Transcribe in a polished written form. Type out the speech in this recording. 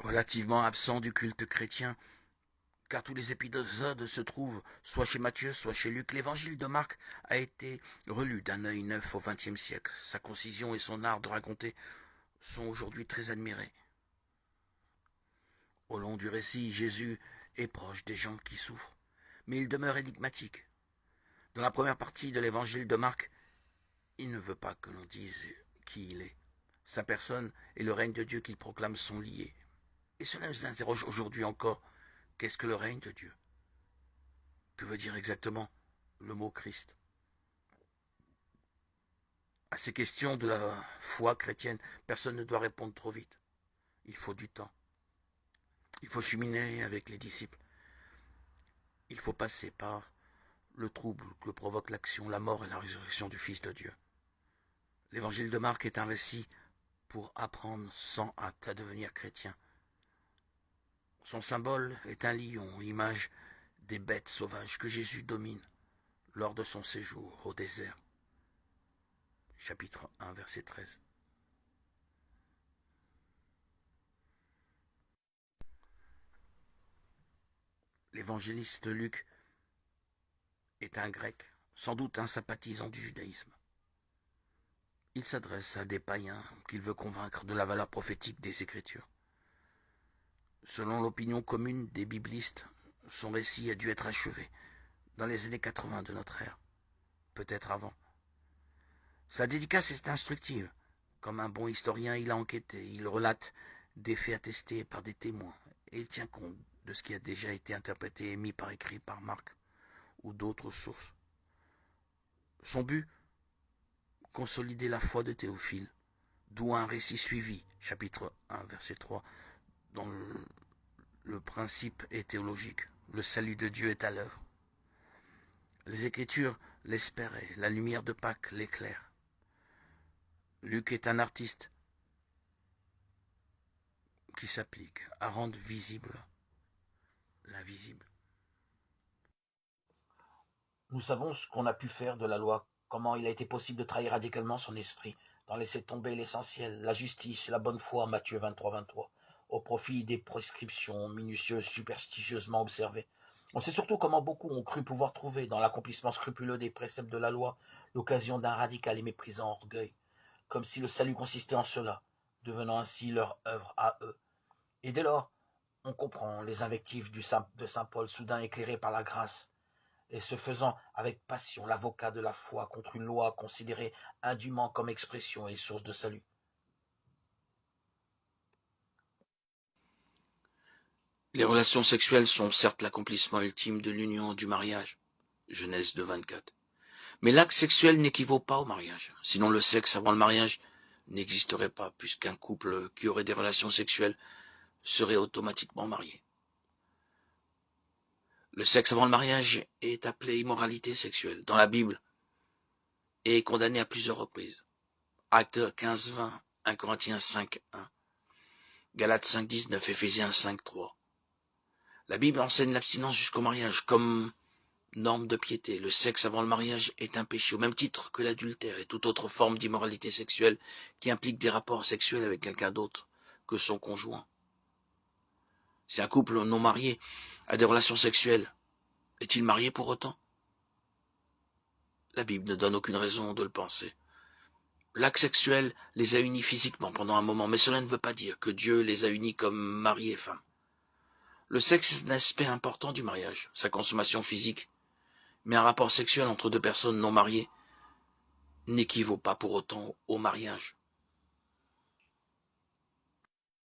relativement absent du culte chrétien, car tous les épisodes se trouvent soit chez Matthieu, soit chez Luc. L'évangile de Marc a été relu d'un œil neuf au XXe siècle. Sa concision et son art de raconter sont aujourd'hui très admirés. Au long du récit, Jésus est proche des gens qui souffrent, mais il demeure énigmatique. Dans la première partie de l'évangile de Marc, il ne veut pas que l'on dise qui il est. Sa personne et le règne de Dieu qu'il proclame sont liés. Et cela nous interroge aujourd'hui encore. Qu'est-ce que le règne de Dieu? Que veut dire exactement le mot Christ? À ces questions de la foi chrétienne, personne ne doit répondre trop vite. Il faut du temps. Il faut cheminer avec les disciples. Il faut passer par le trouble que provoque l'action, la mort et la résurrection du Fils de Dieu. L'évangile de Marc est un récit pour apprendre sans hâte à devenir chrétien. Son symbole est un lion, image des bêtes sauvages que Jésus domine lors de son séjour au désert. Chapitre 1, verset 13. L'évangéliste Luc est un grec, sans doute un sympathisant du judaïsme. Il s'adresse à des païens qu'il veut convaincre de la valeur prophétique des Écritures. Selon l'opinion commune des biblistes, son récit a dû être achevé dans les années 80 de notre ère, peut-être avant. Sa dédicace est instructive. Comme un bon historien, il a enquêté, il relate des faits attestés par des témoins, et il tient compte de ce qui a déjà été interprété et mis par écrit par Marc ou d'autres sources. Son but, consolider la foi de Théophile, d'où un récit suivi, chapitre 1, verset 3, dont le principe est théologique. Le salut de Dieu est à l'œuvre. Les Écritures l'espéraient, la lumière de Pâques l'éclaire. Luc est un artiste qui s'applique à rendre visible l'invisible. Nous savons ce qu'on a pu faire de la loi, comment il a été possible de trahir radicalement son esprit, d'en laisser tomber l'essentiel, la justice, la bonne foi, Matthieu 23, 23, au profit des prescriptions minutieuses, superstitieusement observées. On sait surtout comment beaucoup ont cru pouvoir trouver dans l'accomplissement scrupuleux des préceptes de la loi l'occasion d'un radical et méprisant orgueil, comme si le salut consistait en cela, devenant ainsi leur œuvre à eux. Et dès lors, on comprend les invectives de saint Paul, soudain éclairé par la grâce, et se faisant avec passion l'avocat de la foi contre une loi considérée indûment comme expression et source de salut. Les relations sexuelles sont certes l'accomplissement ultime de l'union du mariage, Genèse 2, 24. Mais l'acte sexuel n'équivaut pas au mariage, sinon le sexe avant le mariage n'existerait pas, puisqu'un couple qui aurait des relations sexuelles serait automatiquement marié. Le sexe avant le mariage est appelé immoralité sexuelle dans la Bible et est condamné à plusieurs reprises. Actes 15, 20, 1 Corinthiens 5, 1, Galates 5, 19, Éphésiens 5, 3. La Bible enseigne l'abstinence jusqu'au mariage comme norme de piété. Le sexe avant le mariage est un péché, au même titre que l'adultère et toute autre forme d'immoralité sexuelle qui implique des rapports sexuels avec quelqu'un d'autre que son conjoint. Si un couple non marié a des relations sexuelles, est-il marié pour autant? La Bible ne donne aucune raison de le penser. L'acte sexuel les a unis physiquement pendant un moment, mais cela ne veut pas dire que Dieu les a unis comme mari et femme. Le sexe est un aspect important du mariage, sa consommation physique, mais un rapport sexuel entre deux personnes non mariées n'équivaut pas pour autant au mariage.